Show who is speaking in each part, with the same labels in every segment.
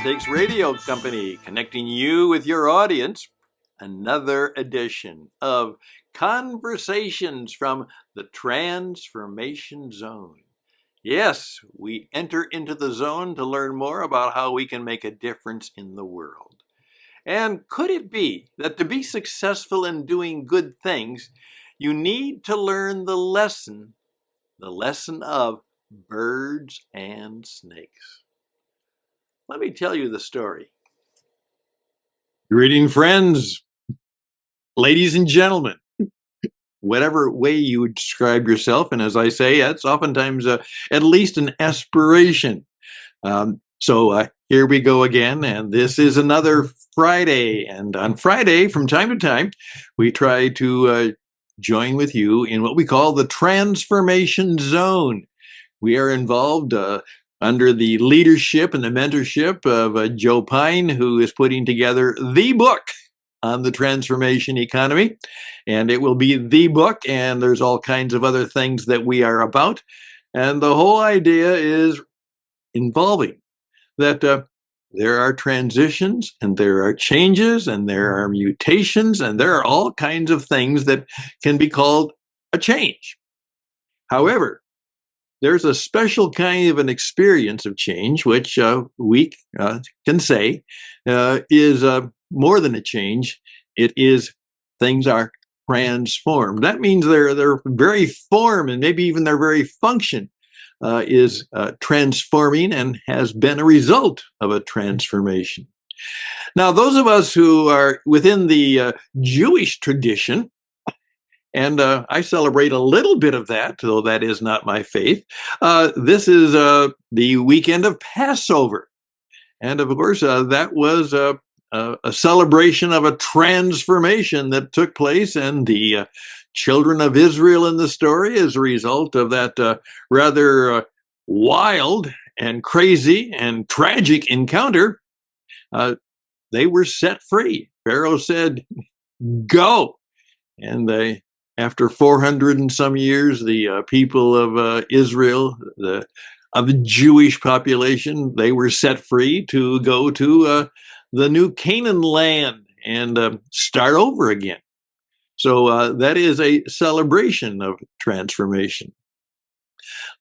Speaker 1: Takes Radio Company, connecting you with your audience. Another edition of Conversations from the Transformation Zone. Yes, we enter into the zone to learn more about how we can make a difference in the world. And could it be that to be successful in doing good things, you need to learn the lesson of birds and snakes? Let me tell you the story. Greeting, friends, ladies and gentlemen, whatever way you would describe yourself. And as I say, that's oftentimes at least an aspiration. So here we go again. And this is another Friday. And on Friday, from time to time, we try to join with you in what we call the Transformation Zone. We are involved under the leadership and the mentorship of Joe Pine, who is putting together the book on the transformation economy. And it will be the book, and there's all kinds of other things that we are about. And the whole idea is involving that there are transitions, and there are changes, and there are mutations, and there are all kinds of things that can be called a change. However, there's a special kind of an experience of change, which we can say is more than a change. It is things are transformed. That means their very form and maybe even their very function is transforming and has been a result of a transformation. Now, those of us who are within the Jewish tradition, and I celebrate a little bit of that, though that is not my faith. This is the weekend of Passover. And of course, that was a celebration of a transformation that took place. And the children of Israel in the story, as a result of that rather wild and crazy and tragic encounter, they were set free. Pharaoh said, "Go." And after 400 and some years, the people of Israel, of the Jewish population, they were set free to go to the new Canaan land and start over again. So that is a celebration of transformation.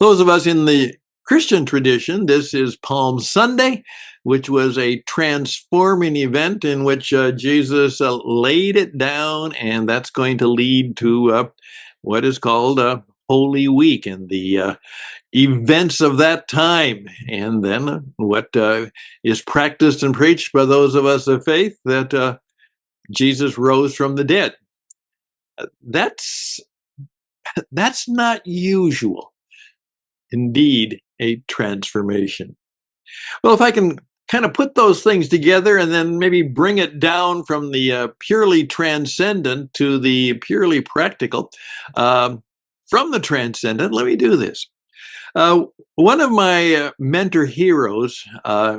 Speaker 1: Those of us in the Christian tradition, this is Palm Sunday, which was a transforming event in which Jesus laid it down, and that's going to lead to what is called Holy Week and the events of that time, and then what is practiced and preached by those of us of faith, that Jesus rose from the dead. That's not usual. Indeed, a transformation. Well, if I can kind of put those things together and then maybe bring it down from the purely transcendent to the purely practical, from the transcendent, let me do this. One of my mentor heroes,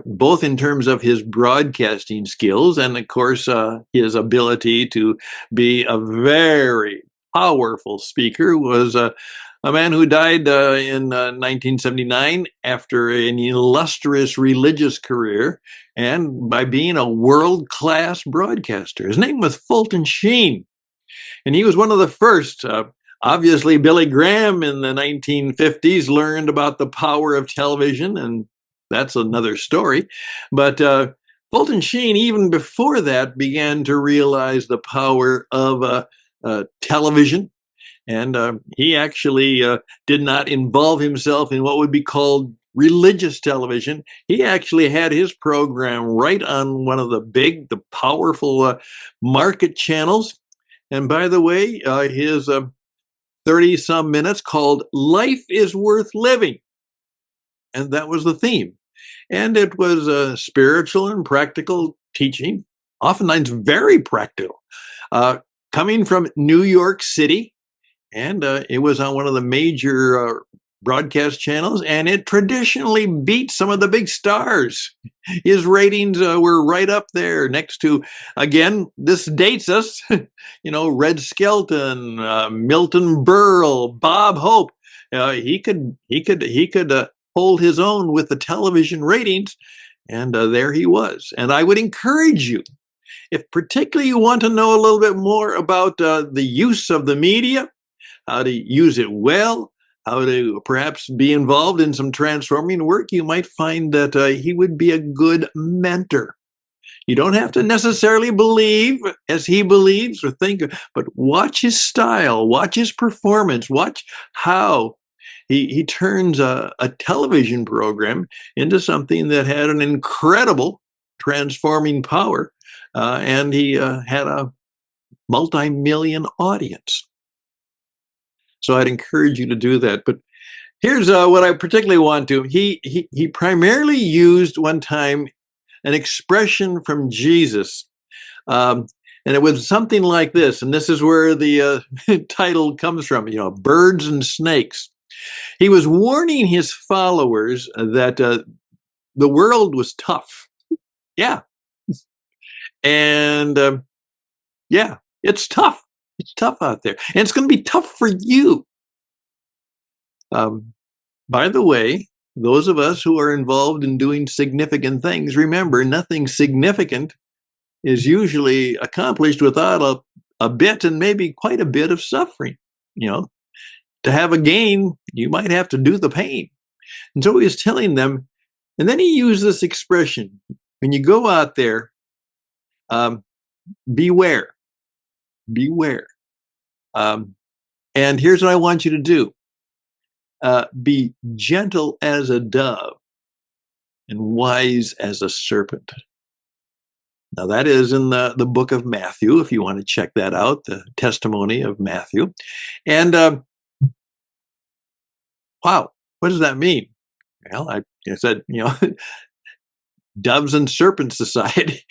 Speaker 1: both in terms of his broadcasting skills and, of course, his ability to be a very powerful speaker, was a man who died in 1979 after an illustrious religious career and by being a world-class broadcaster. His name was Fulton Sheen, and he was one of the first. Obviously, Billy Graham in the 1950s learned about the power of television, and that's another story. But Fulton Sheen, even before that, began to realize the power of television. And he actually did not involve himself in what would be called religious television. He actually had his program right on one of the powerful market channels. And by the way, his 30-some minutes called Life is Worth Living. And that was the theme. And it was spiritual and practical teaching, oftentimes very practical, coming from New York City. And it was on one of the major broadcast channels, and it traditionally beat some of the big stars. His ratings were right up there next to, again, this dates us, Red Skelton, Milton Berle, Bob Hope. He could hold his own with the television ratings, And there he was. And I would encourage you, if particularly you want to know a little bit more about the use of the media, how to use it well, how to perhaps be involved in some transforming work, you might find that he would be a good mentor. You don't have to necessarily believe as he believes or think, but watch his style, watch his performance, watch how he turns a television program into something that had an incredible transforming power. And he had a multi-million audience. So I'd encourage you to do that. But here's what I particularly want to. He primarily used one time an expression from Jesus, um, and it was something like this. And this is where the title comes from. You know, birds and snakes. He was warning his followers that the world was tough. Yeah, and yeah, it's tough. It's tough out there, and it's going to be tough for you. Um, by the way, those of us who are involved in doing significant things, remember, nothing significant is usually accomplished without a bit and maybe quite a bit of suffering. You know, to have a gain, you might have to do the pain. And so he was telling them, and then he used this expression: when you go out there, um, beware, beware. Um, and here's what I want you to do: be gentle as a dove and wise as a serpent. Now, that is in the book of Matthew, if you want to check that out, the testimony of Matthew. And wow, what does that mean? Well, I said, Doves and Serpent Society.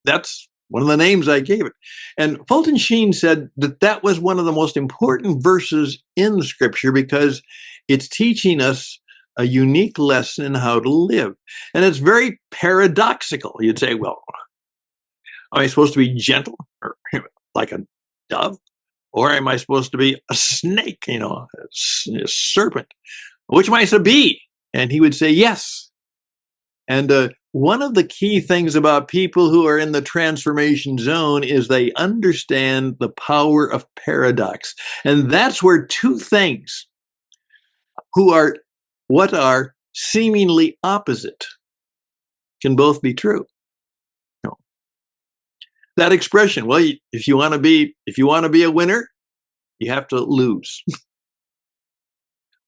Speaker 1: That's one of the names I gave it. And Fulton Sheen said that that was one of the most important verses in Scripture because it's teaching us a unique lesson in how to live. And it's very paradoxical. You'd say, well, am I supposed to be gentle or like a dove? Or am I supposed to be a snake, a serpent? Which am I to be? And he would say, yes. And one of the key things about people who are in the transformation zone is they understand the power of paradox. And that's where two things who are what are seemingly opposite can both be true. That expression, well, if you want to be a winner, you have to lose.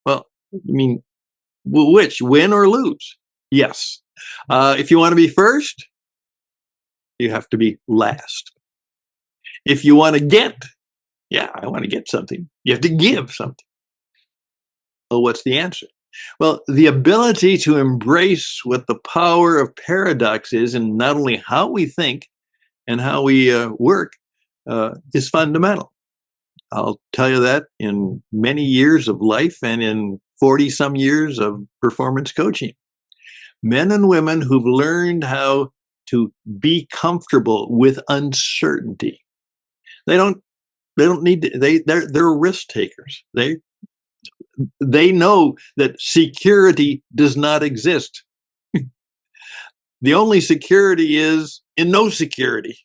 Speaker 1: Well, I mean, which, win or lose? Yes. If you want to be first, you have to be last. If you want to get, yeah, I want to get something, you have to give something. Well, what's the answer? Well, the ability to embrace what the power of paradox is in not only how we think and how we work is fundamental. I'll tell you that in many years of life and in 40 some years of performance coaching. Men and women who've learned how to be comfortable with uncertainty. They don't need to, they're risk takers. They know that security does not exist. The only security is in no security.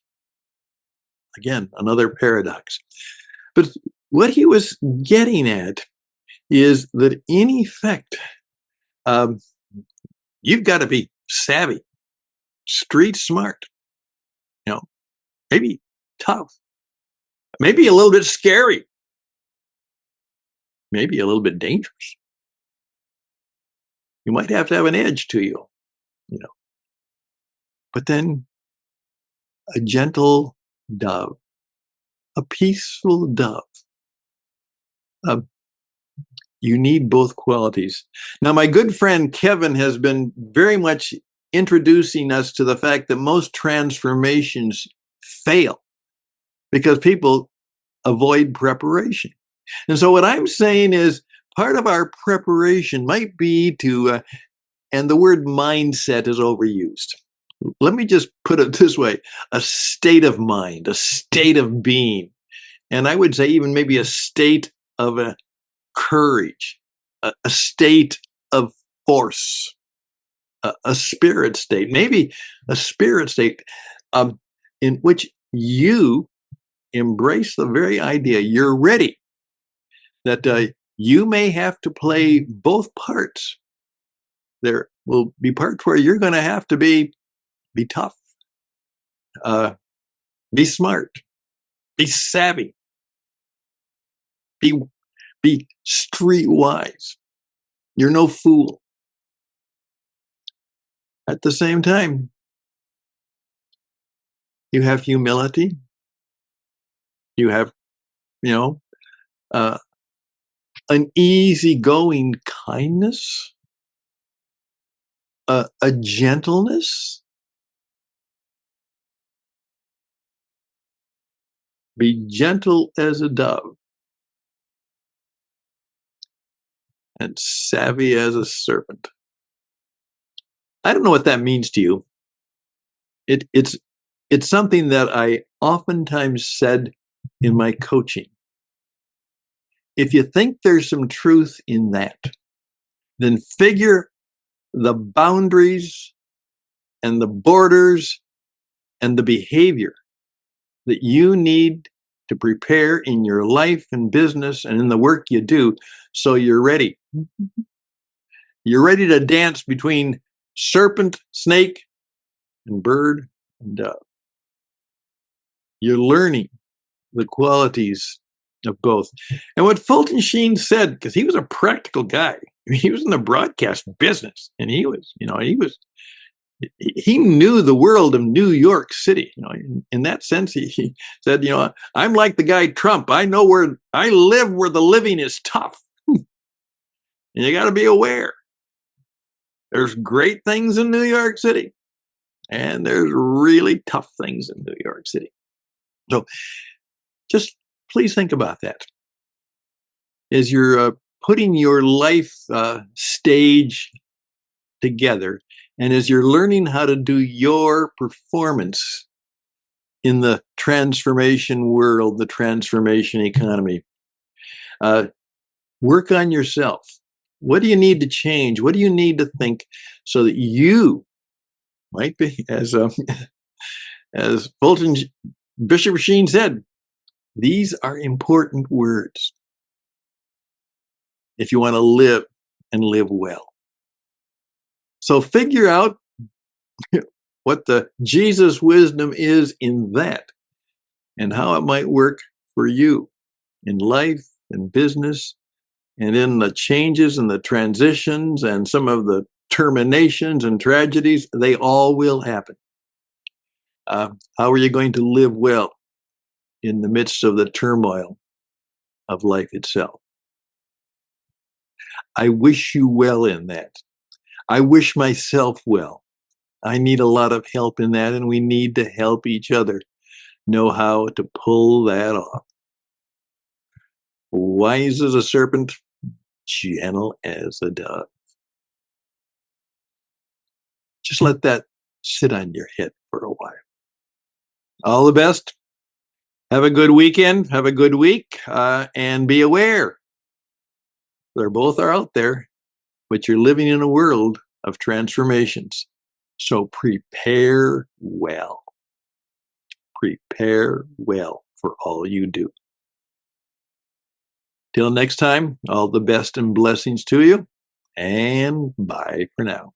Speaker 1: Again, another paradox. But what he was getting at is that in effect, you've got to be savvy, street smart, maybe tough, maybe a little bit scary, maybe a little bit dangerous. You might have to have an edge to you know. But then a gentle dove, a peaceful dove. You need both qualities. Now, my good friend Kevin has been very much introducing us to the fact that most transformations fail because people avoid preparation. And so what I'm saying is part of our preparation might be to, and the word mindset is overused. Let me just put it this way, a state of mind, a state of being. And I would say even maybe a state of courage, a state of force. a spirit state, maybe a spirit state um, in which you embrace the very idea you're ready, that you may have to play both parts. There will be parts where you're going to have to be tough, uh, be smart, be savvy, be streetwise. You're no fool. At the same time, you have humility. You have, you know, uh, an easygoing kindness, a gentleness. Be gentle as a dove and savvy as a serpent. I don't know what that means to you. It's something that I oftentimes said in my coaching. If you think there's some truth in that, then figure the boundaries and the borders and the behavior that you need to prepare in your life and business and in the work you do, so you're ready. You're ready to dance between serpent, snake, and bird and dove. You're learning the qualities of both. And what Fulton Sheen said, because he was a practical guy, he was in the broadcast business, and he knew the world of New York City. In that sense, he said, I'm like the guy Trump. I live where the living is tough. And you got to be aware. There's great things in New York City, and there's really tough things in New York City. So just please think about that as you're putting your life stage together, and as you're learning how to do your performance in the transformation world, the transformation economy. Work on yourself. What do you need to change? What do you need to think so that you might be, as Fulton Bishop Sheen said, these are important words if you want to live and live well. So figure out what the Jesus wisdom is in that and how it might work for you in life and business and in the changes and the transitions and some of the terminations and tragedies. They all will happen. How are you going to live well in the midst of the turmoil of life itself? I wish you well in that. I wish myself well. I need a lot of help in that, and we need to help each other know how to pull that off. Wise as a serpent, gentle as a dove. Just let that sit on your head for a while. All the best. Have a good weekend. Have a good week. And be aware. They're both are out there, but you're living in a world of transformations. So prepare well. Prepare well for all you do. Till next time, all the best and blessings to you, and bye for now.